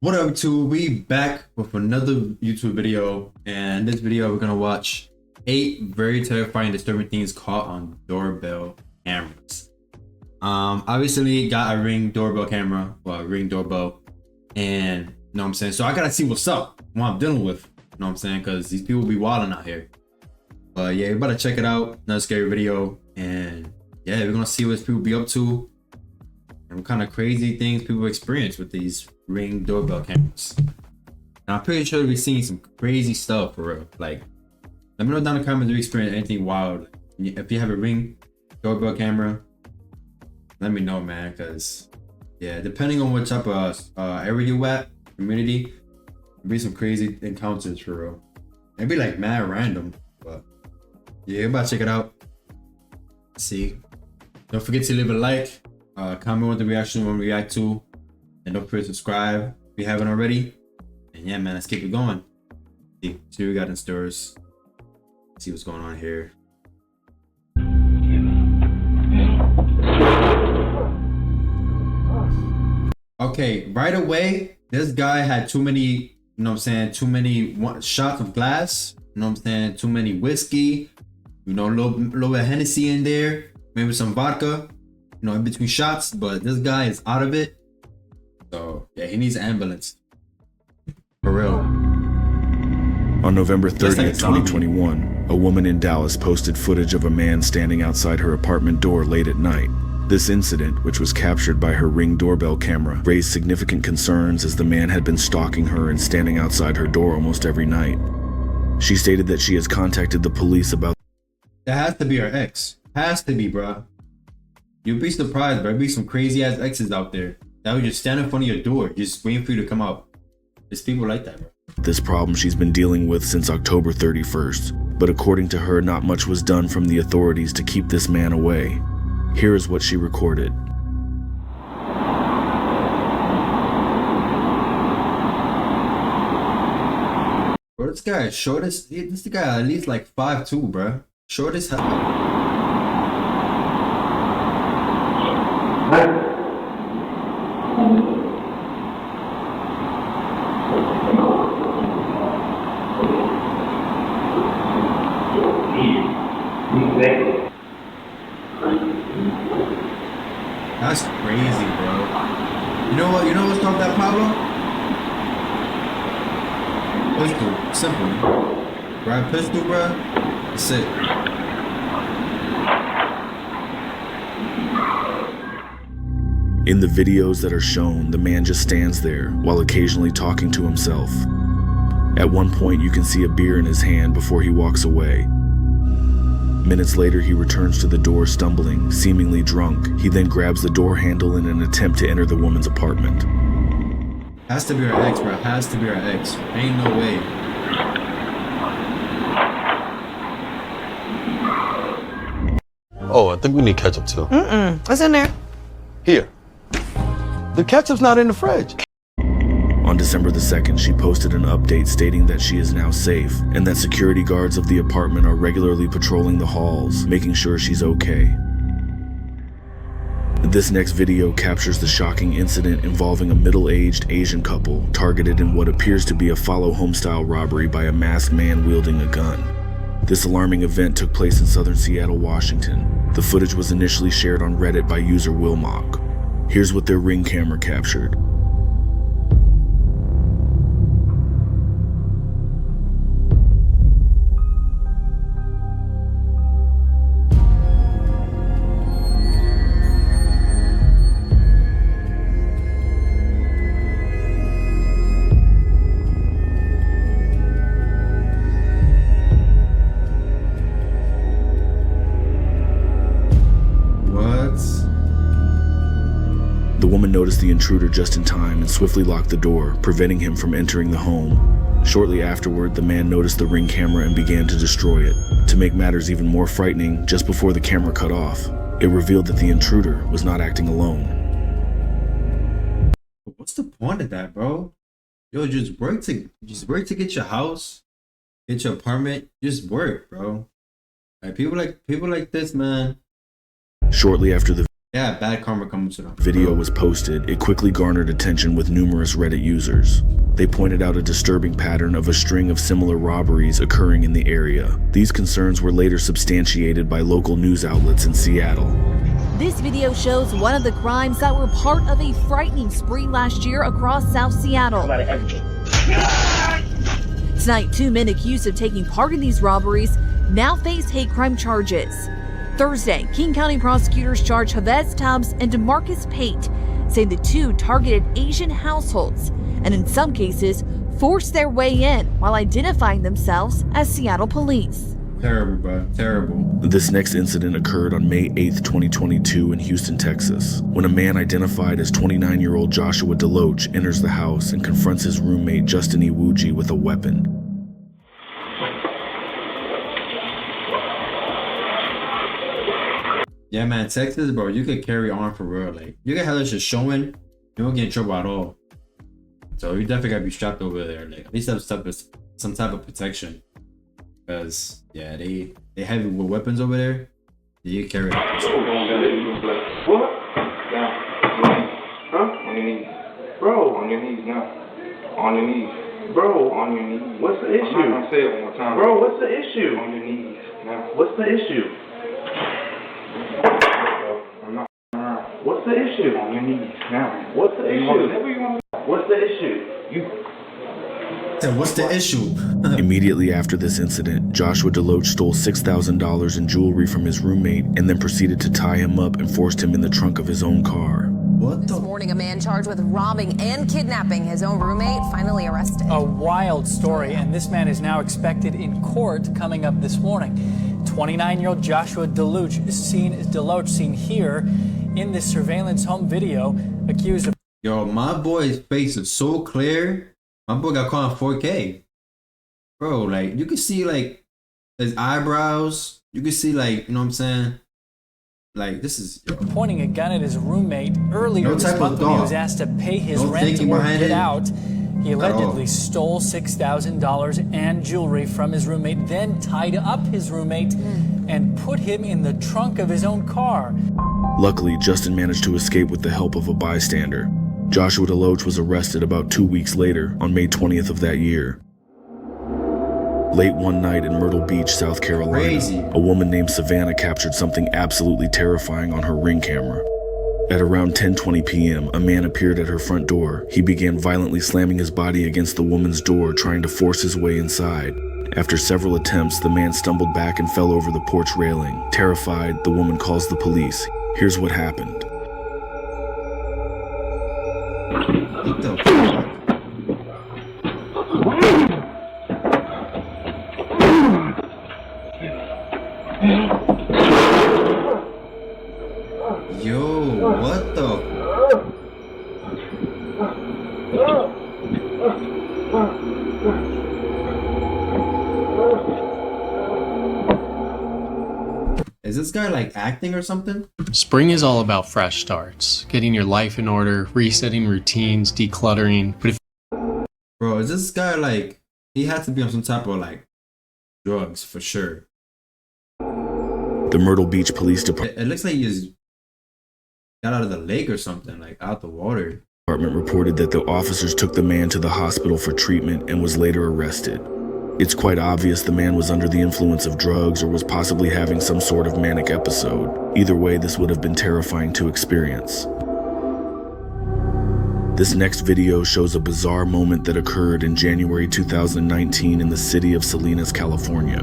What up, YouTube? We back with another YouTube video, and in this video we're gonna watch 8 very terrifying, disturbing things caught on doorbell cameras. Obviously got a Ring doorbell camera, well, Ring doorbell, and you know what I'm saying. So I gotta see what's up, what I'm dealing with. You know what I'm saying? Because these people be wilding out here. But yeah, we about to check it out. Another scary video, and yeah, we're gonna see what people be up to and what kind of crazy things people experience with these Ring doorbell cameras. And I'm pretty sure we've seen some crazy stuff for real. Like, let me know down in the comments if you experience anything wild. If you have a Ring doorbell camera, let me know, man. Cause yeah, depending on what type of area you at, community, there'll be some crazy encounters for real. It'd be like mad random, but yeah, about to check it out. See, don't forget to leave a like, comment what the reaction you want to react to, and don't forget to subscribe if you haven't already. And yeah, man, let's keep it going. See what we got in stores. See what's going on here. Okay, right away, this guy had too many, you know what I'm saying, too many shots of glass, you know what I'm saying, too many whiskey, you know, a little bit of Hennessy in there, maybe some vodka, you know, in between shots, but this guy is out of it. So yeah, he needs an ambulance. For real. On November 30th, 2021, a woman in Dallas posted footage of a man standing outside her apartment door late at night. This incident, which was captured by her Ring doorbell camera, raised significant concerns as the man had been stalking her and standing outside her door almost every night. She stated that she has contacted the police about— That has to be her ex. Has to be, bro. You'd be surprised, bro. There'd be some crazy ass exes out there that would just stand in front of your door, just waiting for you to come out. There's people like that, bro. this problem she's been dealing with since October 31st, but according to her, not much was done from the authorities to keep this man away. Here is what she recorded. Bro, this guy is shortest. This guy at least like 5'2", bro. Shortest hell. That's crazy, bro. You know what? You know what's called that, Pablo? Pistol. Simple. Grab pistol, bro. That's it. In the videos that are shown, the man just stands there while occasionally talking to himself. At one point, you can see a beer in his hand before he walks away. Minutes later, he returns to the door stumbling, seemingly drunk. He then grabs the door handle in an attempt to enter the woman's apartment. Has to be our ex, bro. Has to be our ex. Ain't no way. Oh, I think we need ketchup too. What's in there? Here. The ketchup's not in the fridge. On December the 2nd, she posted an update stating that she is now safe and that security guards of the apartment are regularly patrolling the halls, making sure she's okay. This next video captures the shocking incident involving a middle-aged Asian couple targeted in what appears to be a follow home-style robbery by a masked man wielding a gun. This alarming event took place in southern Seattle, Washington. The footage was initially shared on Reddit by user Wilmock. Here's what their Ring camera captured. The woman noticed the intruder just in time and swiftly locked the door, preventing him from entering the home. Shortly afterward, the man noticed the Ring camera and began to destroy it. To make matters even more frightening, just before the camera cut off, it revealed that the intruder was not acting alone. What's the point of that, bro? Yo, just work to get your house, get your apartment. Just work, bro. Like people like this, man. Shortly after the Yeah, bad karma comes to them. Video was posted, it quickly garnered attention with numerous Reddit users. They pointed out a disturbing pattern of a string of similar robberies occurring in the area. These concerns were later substantiated by local news outlets in Seattle. This video shows one of the crimes that were part of a frightening spree last year across South Seattle. Tonight, 2 men accused of taking part in these robberies now face hate crime charges. Thursday, King County prosecutors charged Chavez Tubbs and DeMarcus Pate, saying the two targeted Asian households and in some cases forced their way in while identifying themselves as Seattle police. Terrible, bro. Terrible. This next incident occurred on May 8th, 2022 in Houston, Texas, when a man identified as 29-year-old Joshua Deloach enters the house and confronts his roommate Justin Iwuji with a weapon. Yeah, man, Texas, bro, you could carry on for real. Like, you can have this shit showing, you don't get in trouble at all. So you definitely gotta be strapped over there. Like, at least have some type of protection. Because, yeah, they heavy with weapons over there. You carry it. What? Down. Huh? On your knees. Bro. On your knees now. On your knees. Bro. On your knees. What's the issue? I'm not gonna say it one more time. Bro, what's the issue? On your knees now. What's the issue? I'm not around. What's the issue? On your knees now. What's the issue? What's the issue? What's the issue? Immediately after this incident, Joshua Deloach stole $6,000 in jewelry from his roommate and then proceeded to tie him up and forced him in the trunk of his own car. What This morning, a man charged with robbing and kidnapping his own roommate finally arrested. A wild story, and this man is now expected in court coming up this morning. 29-year-old Joshua Deloach is seen here in this surveillance home video, accused of... Yo, my boy's face is so clear. My boy got caught on 4K. Bro, like, you can see, like, his eyebrows. You can see, like, you know what I'm saying? Like, this is... Yo. Pointing a gun at his roommate earlier this month when he was asked to pay his rent or get out. He allegedly stole $6,000 and jewelry from his roommate, then tied up his roommate and put him in the trunk of his own car. Luckily, Justin managed to escape with the help of a bystander. Joshua Deloach was arrested about 2 weeks later, on May 20th of that year. Late one night in Myrtle Beach, South Carolina, a woman named Savannah captured something absolutely terrifying on her Ring camera. At around 10:20 p.m., a man appeared at her front door. He began violently slamming his body against the woman's door, trying to force his way inside. After several attempts, the man stumbled back and fell over the porch railing. Terrified, the woman calls the police. Here's what happened. What the fuck? Yo, what the? Is this guy like acting or something? Spring is all about fresh starts, getting your life in order, resetting routines, decluttering. But if Bro, is this guy like, he had to be on some type of like drugs for sure. The Myrtle Beach Police Department It looks like he just got out of the lake or something, like out the water. reported that the officers took the man to the hospital for treatment and was later arrested. It's quite obvious the man was under the influence of drugs or was possibly having some sort of manic episode. Either way, this would have been terrifying to experience. This next video shows a bizarre moment that occurred in January 2019 in the city of Salinas, California.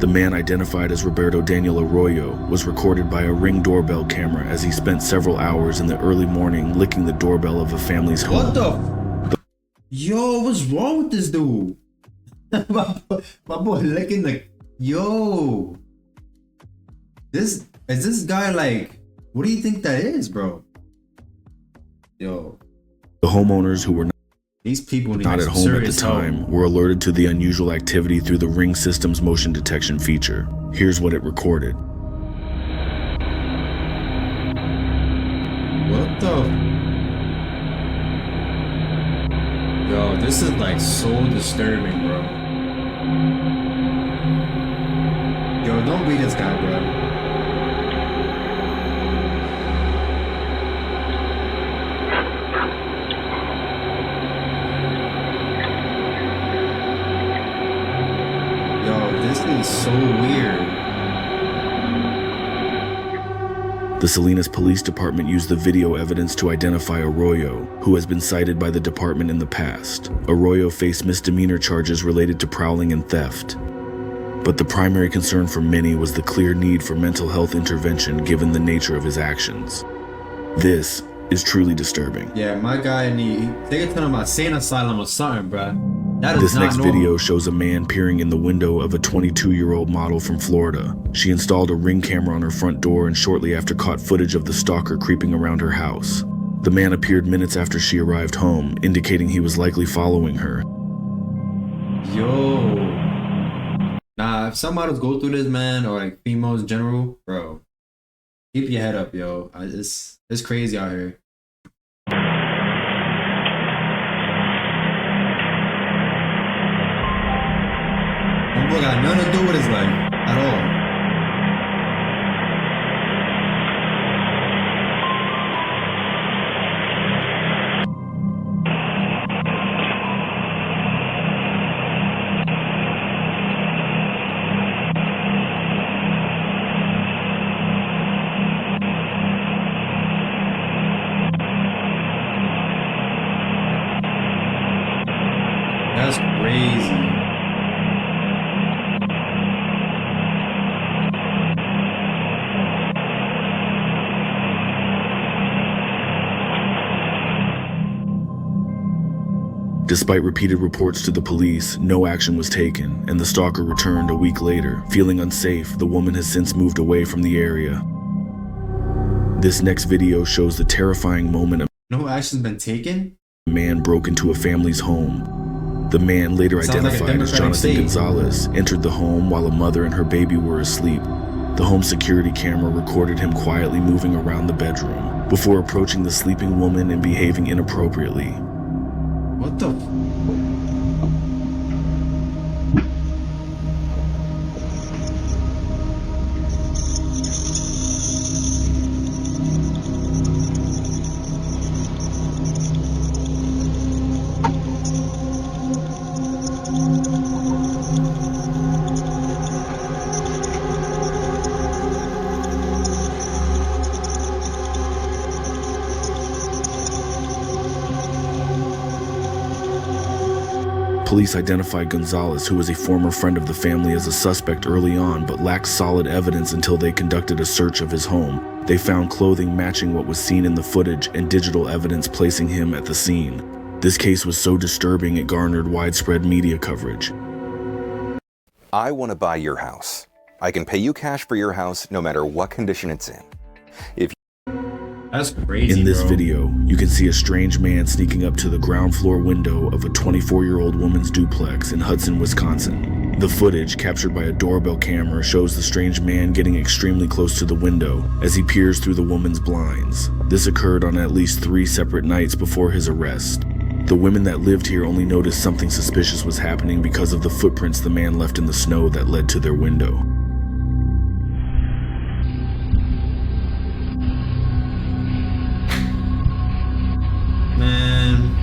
The man, identified as Roberto Daniel Arroyo, was recorded by a Ring doorbell camera as he spent several hours in the early morning licking the doorbell of a family's home. What the? Yo, what's wrong with this dude? my boy licking the... Yo. Is this guy like... What do you think that is, bro? Yo. The homeowners, who were These people need not at some home at the serious time, help. were alerted to the unusual activity through the Ring system's motion detection feature. Here's what it recorded. What the? Yo, this is like so disturbing, bro. Yo, don't be this guy, bro. is so weird. The Salinas Police Department used the video evidence to identify Arroyo, who has been cited by the department in the past. Arroyo faced misdemeanor charges related to prowling and theft. But the primary concern for many was the clear need for mental health intervention given the nature of his actions. This is truly disturbing. Yeah, my guy take it to him insane asylum or something, bruh. That is this not next normal. video shows a man peering in the window of a 22-year-old model from Florida. She installed a Ring camera on her front door and shortly after caught footage of the stalker creeping around her house. The man appeared minutes after she arrived home, indicating he was likely following her. Yo. Nah, if some models go through this, man, or like females in general, bro, keep your head up, yo. It's crazy out here. Homeboy got nothing to do with his life at all. That's crazy. Despite repeated reports to the police, no action was taken, and the stalker returned a week later. Feeling unsafe, the woman has since moved away from the area. This next video shows the terrifying moment No action's been taken? a man broke into a family's home. The man, later Sounds like a identified as Democratic Jonathan state. Gonzalez, entered the home while a mother and her baby were asleep. The home security camera recorded him quietly moving around the bedroom before approaching the sleeping woman and behaving inappropriately. What the? Police identified Gonzalez, who was a former friend of the family, as a suspect early on, but lacked solid evidence until they conducted a search of his home. They found clothing matching what was seen in the footage and digital evidence placing him at the scene. This case was so disturbing it garnered widespread media coverage. I want to buy your house. I can pay you cash for your house no matter what condition it's in. That's crazy, In this bro. video, you can see a strange man sneaking up to the ground floor window of a 24-year-old woman's duplex in Hudson, Wisconsin. The footage, captured by a doorbell camera, shows the strange man getting extremely close to the window as he peers through the woman's blinds. This occurred on at least 3 separate nights before his arrest. The women that lived here only noticed something suspicious was happening because of the footprints the man left in the snow that led to their window. Man.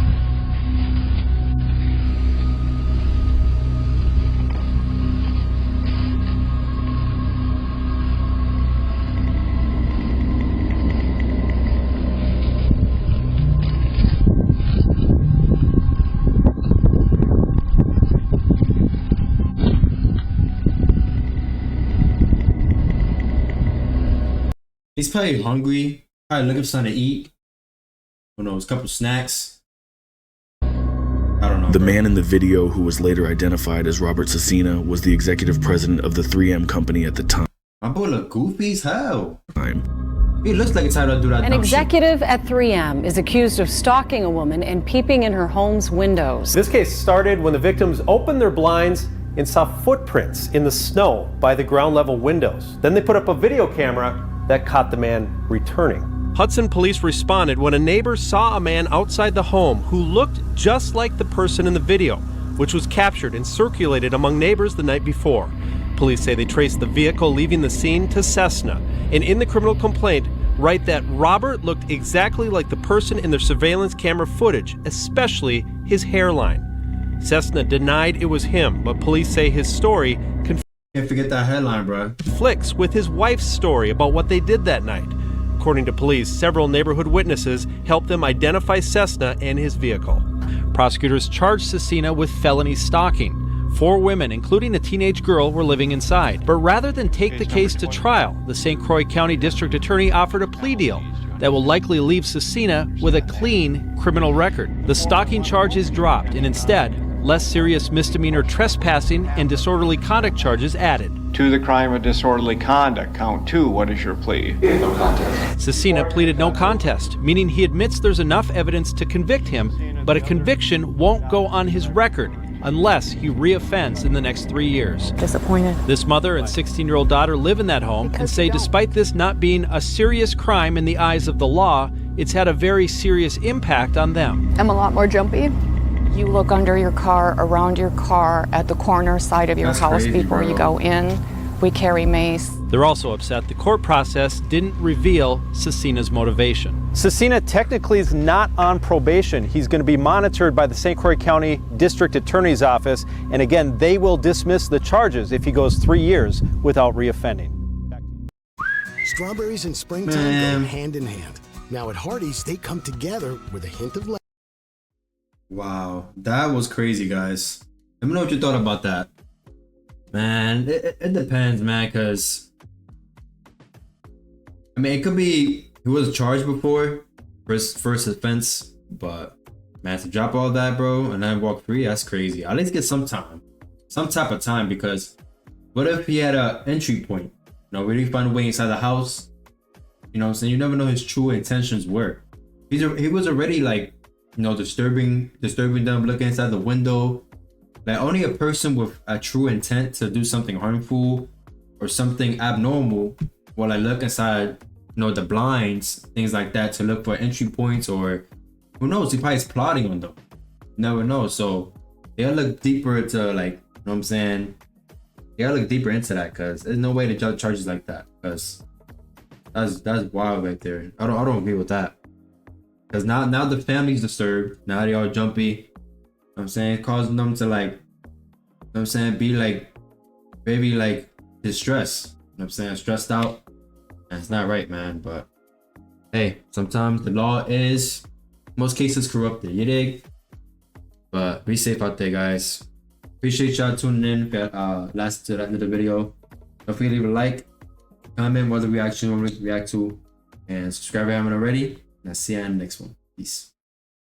He's probably hungry. Probably looking for something to eat. Who knows? A couple snacks. I don't know. The bro. man in the video, who was later identified as Robert Cecina, was the executive president of the 3M company at the time. My boy look goofy as hell. He looks like a type to do that. An dumb shit. executive at 3M is accused of stalking a woman and peeping in her home's windows. This case started when the victims opened their blinds and saw footprints in the snow by the ground level windows. Then they put up a video camera that caught the man returning. Hudson police responded when a neighbor saw a man outside the home who looked just like the person in the video, which was captured and circulated among neighbors the night before. Police say they traced the vehicle leaving the scene to Cessna, and in the criminal complaint write that Robert looked exactly like the person in their surveillance camera footage, especially his hairline. Cessna denied it was him, but police say his story confirmed Can't forget that headline, bro. Flicks with his wife's story about what they did that night. According to police, several neighborhood witnesses helped them identify Cessna and his vehicle. Prosecutors charged Cessna with felony stalking. 4 women, including a teenage girl, were living inside. But rather than take the case to trial, the St. Croix County District Attorney offered a plea deal that will likely leave Cessna with a clean criminal record. The stalking charge is dropped, and instead, less serious misdemeanor trespassing and disorderly conduct charges added. To the crime of disorderly conduct, count 2, what is your plea? No contest. Cessna pleaded no contest, meaning he admits there's enough evidence to convict him, but a conviction won't go on his record unless he reoffends in the next 3 years. Disappointed. This mother and 16-year-old daughter live in that home and say despite this not being a serious crime in the eyes of the law, it's had a very serious impact on them. I'm a lot more jumpy. You look under your car, around your car, at the corner side of your That's house crazy, before bro. you go in. We carry mace. They're also upset the court process didn't reveal Cessna's motivation. Cessna technically is not on probation. He's going to be monitored by the St. Croix County District Attorney's Office. And again, they will dismiss the charges if he goes 3 years without reoffending. Strawberries and springtime go hand in hand. Now at Hardee's, they come together with a hint of lemon. Wow, that was crazy, guys. Let me know what you thought about that. Man, it depends, man, because I mean, it could be he was charged before first offense, but man, to drop all that, bro, and then walk free, that's crazy. At least get some time, some type of time, because what if he had a entry point? You know, where he find a way inside the house? You know what I'm saying? You never know his true intentions were. He was already like, you know, disturbing them, looking inside the window. Like only a person with a true intent to do something harmful or something abnormal will like look inside, you know, the blinds, things like that, to look for entry points, or who knows, he probably is plotting on them. Never know. So they gotta look deeper into, like, you know what I'm saying? They gotta look deeper into that, because there's no way to judge charges like that, because that's wild right there. I don't agree with that. Because now the family's disturbed. Now they all jumpy. You know what I'm saying? Causing them to, like, you know what I'm saying, be like, maybe like distressed. You know what I'm saying? Stressed out. And it's not right, man. But hey, sometimes the law is, most cases, corrupted. You dig? But be safe out there, guys. Appreciate y'all tuning in. If you last to the end of the video, don't forget to leave a like, comment what the reaction you want me to react to, and subscribe if you haven't already. And I'll see you in the next one. Peace.